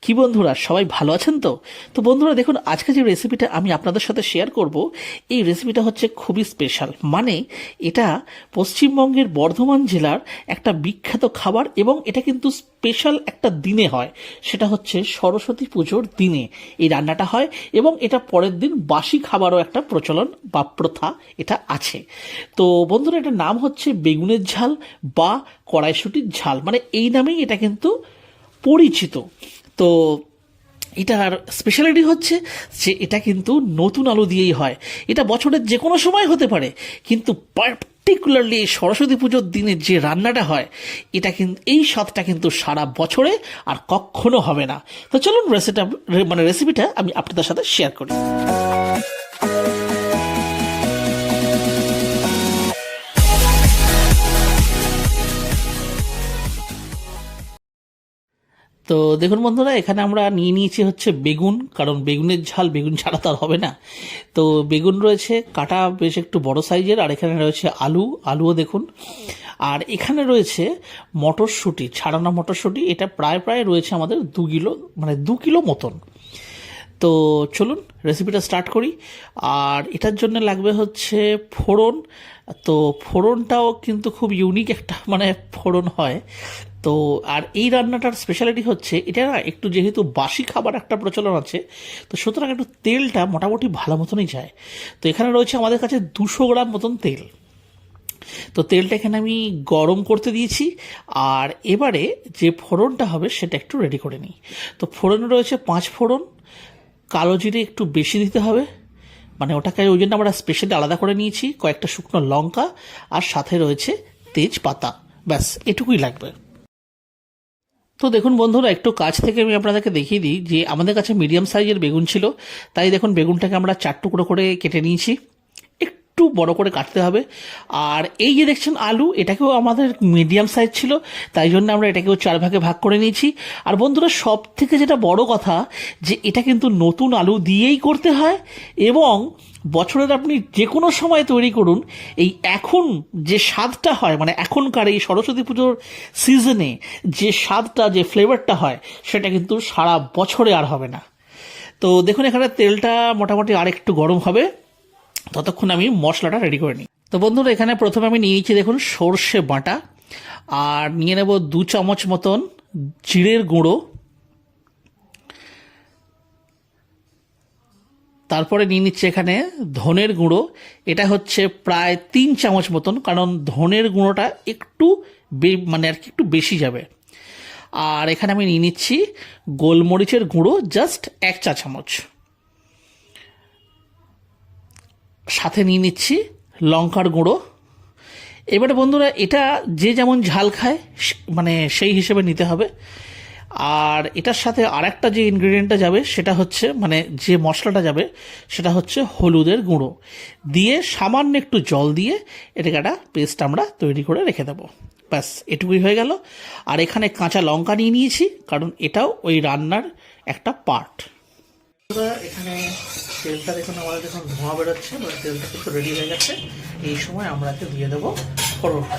কি বন্ধুরা, সবাই ভালো আছেন তো? তো বন্ধুরা দেখুন, আজকে যে রেসিপিটা আমি আপনাদের সাথে শেয়ার করব, এই রেসিপিটা হচ্ছে খুবই স্পেশাল। মানে এটা পশ্চিমবঙ্গের বর্ধমান জেলার একটা বিখ্যাত খাবার, এবং এটা কিন্তু স্পেশাল একটা দিনে হয়। সেটা হচ্ছে সরস্বতী পুজোর দিনে এই রান্নাটা হয়, এবং এটা পরের দিন বাসি খাবারও একটা প্রচলন বা প্রথা এটা আছে। তো বন্ধুরা, এটার নাম হচ্ছে বেগুনের ঝাল বা কড়াইশুঁটির ঝাল, মানে এই নামেই এটা কিন্তু পরিচিত। তো এটার স্পেশালিটি হচ্ছে যে এটা কিন্তু নতুন আলু দিয়েই হয়। এটা বছরের যে কোনো সময় হতে পারে, কিন্তু পার্টিকুলারলি এই সরস্বতী পুজোর দিনে যে রান্নাটা হয়, এটা কিন্তু এই স্বাদটা কিন্তু সারা বছরে আর কখনো হবে না। তো চলুন রেসিপিটা আমি আপনাদের সাথে শেয়ার করি। তো দেখুন বন্ধুরা, এখানে আমরা নিয়ে নিয়েছি হচ্ছে বেগুন, কারণ বেগুনের ঝাল বেগুন ছাড়া তো আর হবে না। তো বেগুন রয়েছে কাটা বেশ একটু বড় সাইজের, আর এখানে রয়েছে আলুও দেখুন। আর এখানে রয়েছে মটরশুঁটি, ছাড়ানো মটরশুঁটি, এটা প্রায় প্রায় রয়েছে আমাদের 2 কিলো, মানে 2 কিলো মতন। তো চলুন রেসিপিটা স্টার্ট করি। আর এটার জন্য লাগবে হচ্ছে ফোড়ন। তো ফোড়নটাও কিন্তু খুব ইউনিক একটা মানে ফোড়ন হয়। তো আর এই রান্নাটার স্পেশালিটি হচ্ছে এটা না একটু, যেহেতু বাসি খাবার একটা প্রচলন আছে, তো সুতরাং একটু তেলটা মোটামুটি ভালো মতনই যায়। তো এখানে রয়েছে আমাদের কাছে 200 গ্রাম মতন তেল। তো তেলটা এখানে আমি গরম করতে দিয়েছি। আর এবারে যে ফোড়নটা হবে সেটা একটু রেডি করে নিই। তো ফোড়নে রয়েছে 5 ফোড়ন। কালো জিরে একটু বেশি দিতে হবে, মানে ওটাকে ওই জন্য আমরা স্পেশালি আলাদা করে নিয়েছি। কয়েকটা শুকনো লঙ্কা, আর সাথে রয়েছে তেজপাতা। ব্যাস এটুকুই লাগবে। তো দেখুন বন্ধুরা, একটু কাছ থেকে আমি আপনাদেরকে দেখিয়ে দিই যে আমাদের কাছে মিডিয়াম সাইজের বেগুন ছিল, তাই দেখুন বেগুনটাকে আমরা 4 টুকরো করে কেটে নিয়েছি। একটু বড় করে কাটতে হবে। আর এই যে দেখছেন আলু, এটাকেও আমাদের মিডিয়াম সাইজ ছিল, তাই জন্য আমরা এটাকেও 4 ভাগে ভাগ করে নিয়েছি। আর বন্ধুরা, সব থেকে যেটা বড় কথা, যে এটা কিন্তু নতুন আলু দিয়েই করতে হয়, এবং বছরের আপনি যে কোনো সময় তৈরি করুন, এই এখন যে স্বাদটা হয়, মানে এখনকার এই সরস্বতী পুজোর সিজনে যে স্বাদটা, যে ফ্লেভারটা হয়, সেটা কিন্তু সারা বছরে আর হবে না। তো দেখুন, এখানে তেলটা মোটামুটি আর একটু গরম হবে, ততক্ষণ আমি মশলাটা রেডি করে নিই। তো বন্ধুরা, এখানে প্রথমে আমি নিয়ে নিচ্ছি দেখুন সর্ষে বাটা, আর নিয়ে নেব 2 চামচ মতন জিরের গুঁড়ো। তারপরে নিয়ে নিচ্ছে এখানে ধনের গুঁড়ো, এটা হচ্ছে প্রায় 3 চামচ মতন, কারণ ধনের গুঁড়োটা একটু মানে আর কি একটু বেশি যাবে। আর এখানে আমি নিয়ে নিচ্ছি গোলমরিচের গুঁড়ো, জাস্ট 1 চা চামচ। সাথে নিয়ে নিচ্ছি লঙ্কার গুঁড়ো। এবারে বন্ধুরা, এটা যে যেমন ঝাল খায় মানে সেই হিসেবে নিতে হবে। আর এটার সাথে আরেকটা যে ইনগ্রিডিয়েন্টটা যাবে সেটা হচ্ছে, মানে যে মশলাটা যাবে সেটা হচ্ছে হলুদের গুঁড়ো, দিয়ে সামান্য একটু জল দিয়ে এটাকে একটা পেস্ট আমরা তৈরি করে রেখে দেবো। ব্যাস এটুকুই হয়ে গেল। আর এখানে কাঁচা লঙ্কা নিয়ে নিয়েছি, কারণ এটাও ওই রান্নার একটা পার্ট। এখানে তেলটা দেখুন, আমাদের দেখুন ধোঁয়া বেরোচ্ছে, মানে তেলটা কিন্তু রেডি হয়ে গেছে। এই সময় আমরা দিয়ে দেবো ফোড়নটা।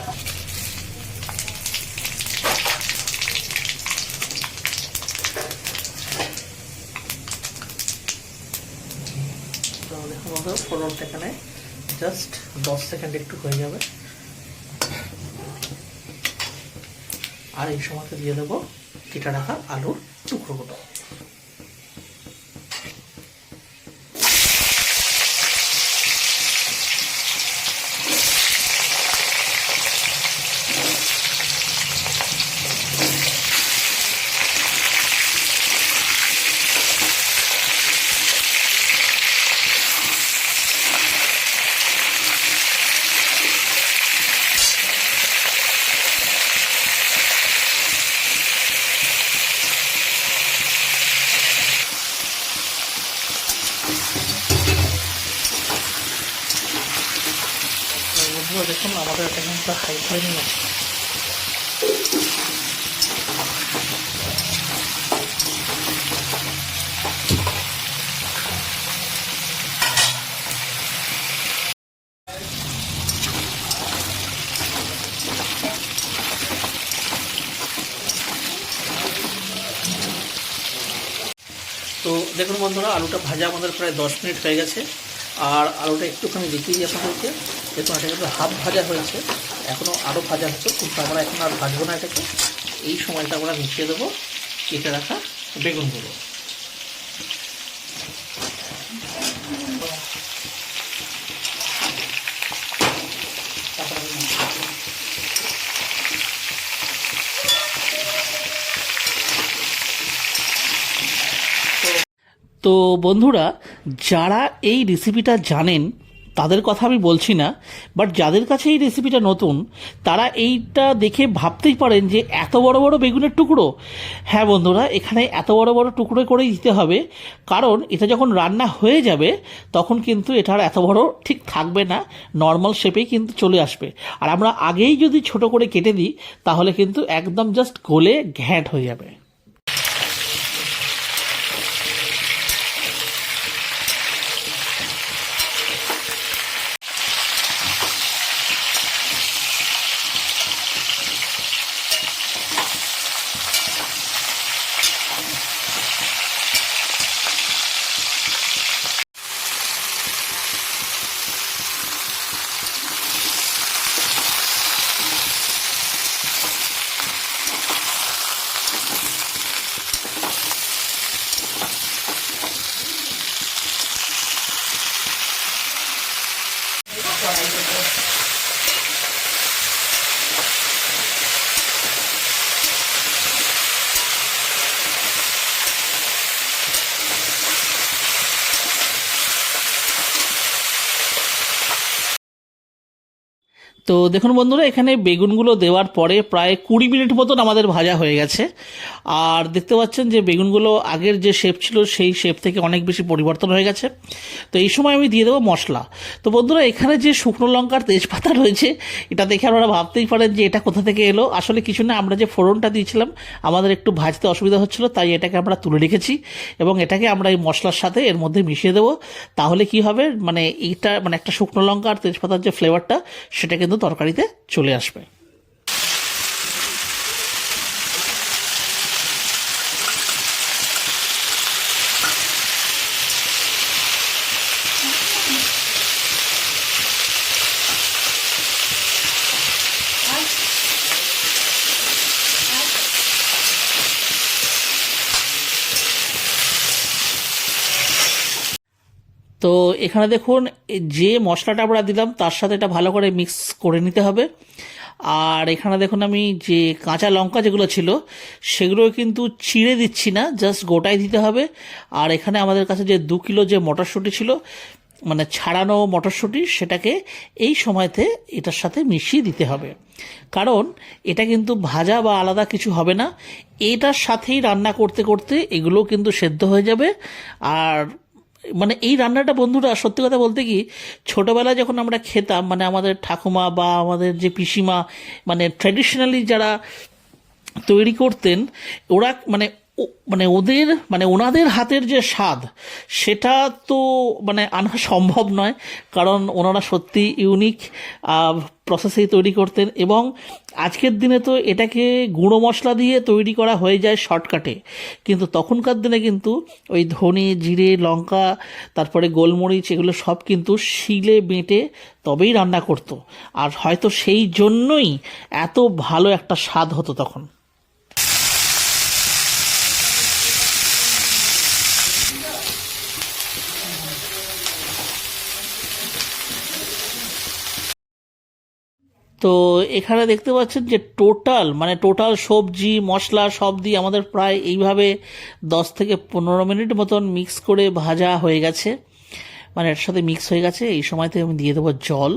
তো দেখুন বন্ধু, ফোড়নটা এখানে জাস্ট 10 সেকেন্ড একটু হয়ে যাবে। আর এই সময়তে দিয়ে দেবো কেটে রাখা আলুর টুকরোগুলো। দেখুন আমাদের এটা কিন্তু হাই ফ্লেমে আছে। তো দেখুন বন্ধুরা, আলুটা ভাজা আমাদের প্রায় 10 মিনিট হয়ে গেছে। আর আলুটা একটুখানি দেখিয়ে দিই আপনাদেরকে। দেখুন এটা কিন্তু হাফ ভাজা হয়েছে, এখনও আরও ভাজা হচ্ছে, কিন্তু আমরা এখন আর ভাজবো না এটাকে। এই সময়টা আমরা মিশিয়ে দেবো কেটে রাখা বেগুনগুলো। তো বন্ধুরা, যারা এই রেসিপিটা জানেন তাদের কথা আমি বলছি না, বাট যাদের কাছে এই রেসিপিটা নতুন তারা এইটা দেখে ভাবতেই পারেন যে এত বড় বড় বেগুনের টুকরো। হ্যাঁ বন্ধুরা, এখানে এত বড় বড় টুকরো করেই দিতে হবে, কারণ এটা যখন রান্না হয়ে যাবে তখন কিন্তু এটা আর এত বড় ঠিক থাকবে না, নর্মাল শেপেই কিন্তু চলে আসবে। আর আমরা আগেই যদি ছোট করে কেটে দিই তাহলে কিন্তু একদম জাস্ট গলে ঘ্যাঁট হয়ে যাবে। তো দেখুন বন্ধুরা, এখানে বেগুনগুলো দেওয়ার পরে প্রায় 20 মিনিট মতন আমাদের ভাজা হয়ে গেছে। আর দেখতে পাচ্ছেন যে বেগুনগুলো আগের যে শেপ ছিল সেই শেপ থেকে অনেক বেশি পরিবর্তন হয়ে গেছে। তো এই সময় আমি দিয়ে দেবো মশলা। তো বন্ধুরা, এখানে যে শুকনো লঙ্কার তেজপাতা রয়েছে এটা দেখে আপনারা ভাবতেই পারেন যে এটা কোথা থেকে এলো। আসলে কিছু না, আমরা যে ফোড়নটা দিয়েছিলাম আমাদের একটু ভাজতে অসুবিধা হচ্ছিল, তাই এটাকে আমরা তুলে রেখেছি এবং এটাকে আমরা এই মশলার সাথে এর মধ্যে মিশিয়ে দেবো। তাহলে কি হবে, মানে এইটা মানে একটা শুকনো লঙ্কা আর তেজপাতার যে ফ্লেভারটা সেটা কিন্তু তরকারিতে চলে আসবে। তো এখানে দেখুন, যে মশলাটা আমরা দিলাম তার সাথে এটা ভালো করে মিক্স করে নিতে হবে। আর এখানে দেখুন, আমি যে কাঁচা লঙ্কা যেগুলো ছিল সেগুলো কিন্তু চিড়ে দিচ্ছি না, জাস্ট গোটাই দিতে হবে। আর এখানে আমাদের কাছে যে 2 কিলো যে মটরশুঁটি ছিল, মানে ছাড়ানো মটরশুঁটি, সেটাকে এই সময়তে এটার সাথে মিশিয়ে দিতে হবে, কারণ এটা কিন্তু ভাজা বা আলাদা কিছু হবে না, এটার সাথেই রান্না করতে করতে এগুলো কিন্তু সেদ্ধ হয়ে যাবে। আর মানে এই রান্নাটা বন্ধুরা, সত্যি কথা বলতে কি, ছোটোবেলায় যখন আমরা খেতাম, মানে আমাদের ঠাকুমা বা আমাদের যে পিসিমা, মানে ট্র্যাডিশনালি যারা তৈরি করতেন, ওরা মানে মানে ওদের মানে ওনাদের হাতের যে স্বাদ সেটা তো মানে আনা সম্ভব নয়, কারণ ওনারা সত্যি ইউনিক প্রসেসেই তৈরি করতেন। এবং আজকের দিনে তো এটাকে গুঁড়ো মশলা দিয়ে তৈরি করা হয়ে যায় শর্টকাটে, কিন্তু তখনকার দিনে কিন্তু ওই ধনে, জিরে, লঙ্কা, তারপরে গোলমরিচ, এগুলো সব কিন্তু শিলে বেটে তবেই রান্না করতো। আর হয়তো সেই জন্যই এত ভালো একটা স্বাদ হতো তখন। তো এখানে দেখতে পাচ্ছেন যে টোটাল সবজি মশলা সব দিয়ে আমাদের প্রায় এইভাবে 10 থেকে 15 মিনিট মতন মিক্স করে ভাজা হয়ে গেছে, মানে এর সাথে মিক্স হয়ে গেছে। এই সময়তে আমি দিয়ে দেবো জল,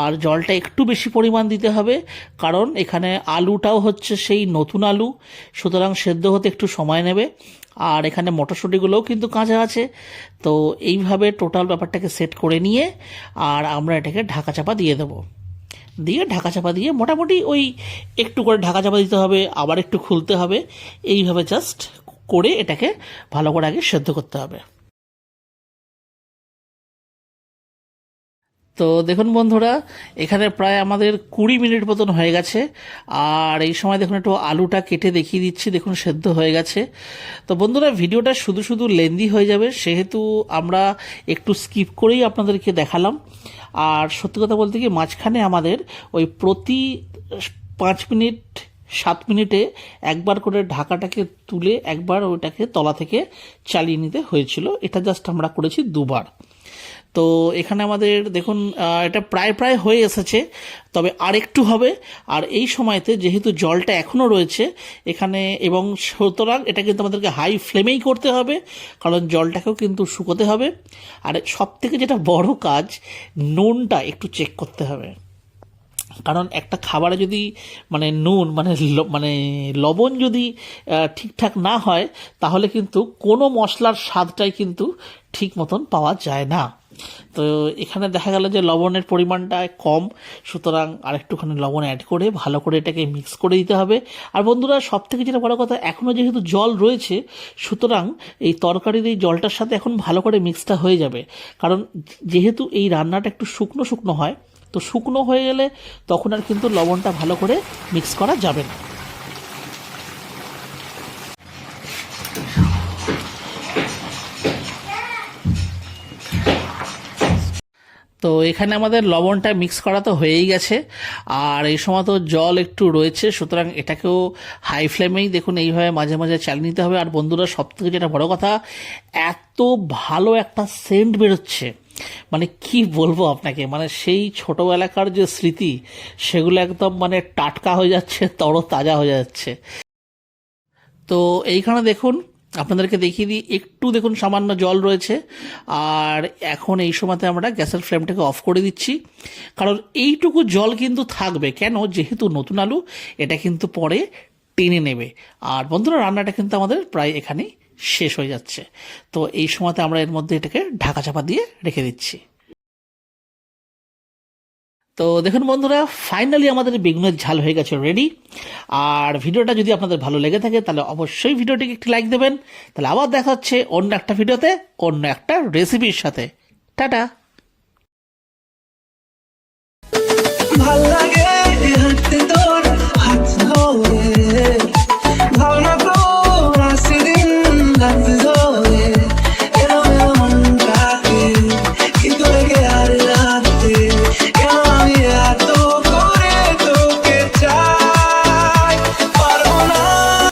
আর জলটা একটু বেশি পরিমাণ দিতে হবে, কারণ এখানে আলুটাও হচ্ছে সেই নতুন আলু, সুতরাং সেদ্ধ হতে একটু সময় নেবে। আর এখানে মটরশুঁটিগুলোও কিন্তু কাঁচা আছে। তো এইভাবে টোটাল ব্যাপারটাকে সেট করে নিয়ে আর আমরা এটাকে ঢাকা চাপা দিয়ে দেবো। দিয়ে ঢাকা চাপা দিয়ে মোটামুটি ওই একটু করে ঢাকা চাপা দিতে হবে, আবার একটু খুলতে হবে, এইভাবে জাস্ট করে এটাকে ভালো করে আগে সেদ্ধ করতে হবে। তো দেখুন বন্ধুরা, এখানে প্রায় আমাদের 20 মিনিট মতন হয়ে গেছে। আর এই সময় দেখুন একটু আলুটা কেটে দেখিয়ে দিচ্ছি, দেখুন সেদ্ধ হয়ে গেছে। তো বন্ধুরা, ভিডিওটা শুধু শুধু লেন্দি হয়ে যাবে, সেহেতু আমরা একটু স্কিপ করেই আপনাদেরকে দেখালাম। আর সত্যি কথা বলতে কি, মাঝখানে আমাদের ওই প্রতি 5 মিনিট 7 মিনিটে একবার করে ঢাকাটাকে তুলে একবার ওইটাকে তলা থেকে চালিয়ে নিতে হয়েছিল। এটা জাস্ট আমরা করেছি 2বার। তো এখানে আমাদের দেখুন এটা প্রায় প্রায় হয়ে এসেছে, তবে আর একটু হবে। আর এই সময়তে যেহেতু জলটা এখনও রয়েছে এখানে, এবং সুতরাং এটা কিন্তু আমাদেরকে হাই ফ্লেমেই করতে হবে, কারণ জলটাকেও কিন্তু শুকোতে হবে। আর সব থেকে যেটা বড় কাজ, নুনটা একটু চেক করতে হবে। কারণ একটা খাবারে যদি নুন মানে লবণ যদি ঠিকঠাক না হয়, তাহলে কিন্তু কোনো মশলার স্বাদটাই কিন্তু ঠিক মতন পাওয়া যায় না। তো এখানে দেখা গেল যে লবণের পরিমাণটা কম, সুতরাং আরেকটুখানি লবণ অ্যাড করে ভালো করে এটাকে মিক্স করে দিতে হবে। আর বন্ধুরা, সব থেকে যেটা বড় কথা, এখনও যেহেতু জল রয়েছে, সুতরাং এই তরকারির এই জলটার সাথে এখন ভালো করে মিক্সটা হয়ে যাবে। কারণ যেহেতু এই রান্নাটা একটু শুকনো শুকনো হয়, তো শুকনো হয়ে গেলে তখন আর কিন্তু লবণটা ভালো করে মিক্স করা যাবে না। তো এখানে আমাদের লবণটা মিক্স করা তো হয়েই গেছে, আর এই সময় তো জল একটু রয়েছে, সুতরাং এটাকেও হাই ফ্লেমেই দেখুন এইভাবে মাঝে মাঝে চালিয়ে নিতে হবে। আর বন্ধুরা, সব থেকে যেটা বড় কথা, এত ভালো একটা সেন্ট বেরোচ্ছে, কি বলবো আপনাকে, সেই ছোটবেলাকার যে স্মৃতি, সেগুলো একদম টাটকা হয়ে যাচ্ছে, তরতাজা হয়ে যাচ্ছে। তো এইখানে দেখুন, আপনাদেরকে দেখিয়ে দিই, একটু দেখুন সামান্য জল রয়েছে। আর এখন এই সময়তে আমরা গ্যাসের ফ্লেমটাকে অফ করে দিচ্ছি, কারণ এইটুকু জল কিন্তু থাকবে। কেন? যেহেতু নতুন আলু, এটা কিন্তু পরে টেনে নেবে। আর বন্ধুরা, রান্নাটা কিন্তু আমাদের প্রায় এখানেই শেষ হয়ে যাচ্ছে। তো এই সময়তে আমরা এর মধ্যে এটাকে ঢাকা চাপা দিয়ে রেখে দিচ্ছি। তো দেখুন বন্ধুরা, ফাইনালি আমাদের বেগুনের ঝাল হয়ে গেছে রেডি। আর ভিডিওটা যদি আপনাদের ভালো লেগে থাকে, তাহলে অবশ্যই ভিডিওটিকে একটি লাইক দেবেন। তাহলে আবার দেখা হচ্ছে অন্য একটা ভিডিওতে, অন্য একটা রেসিপির সাথে। টাটা।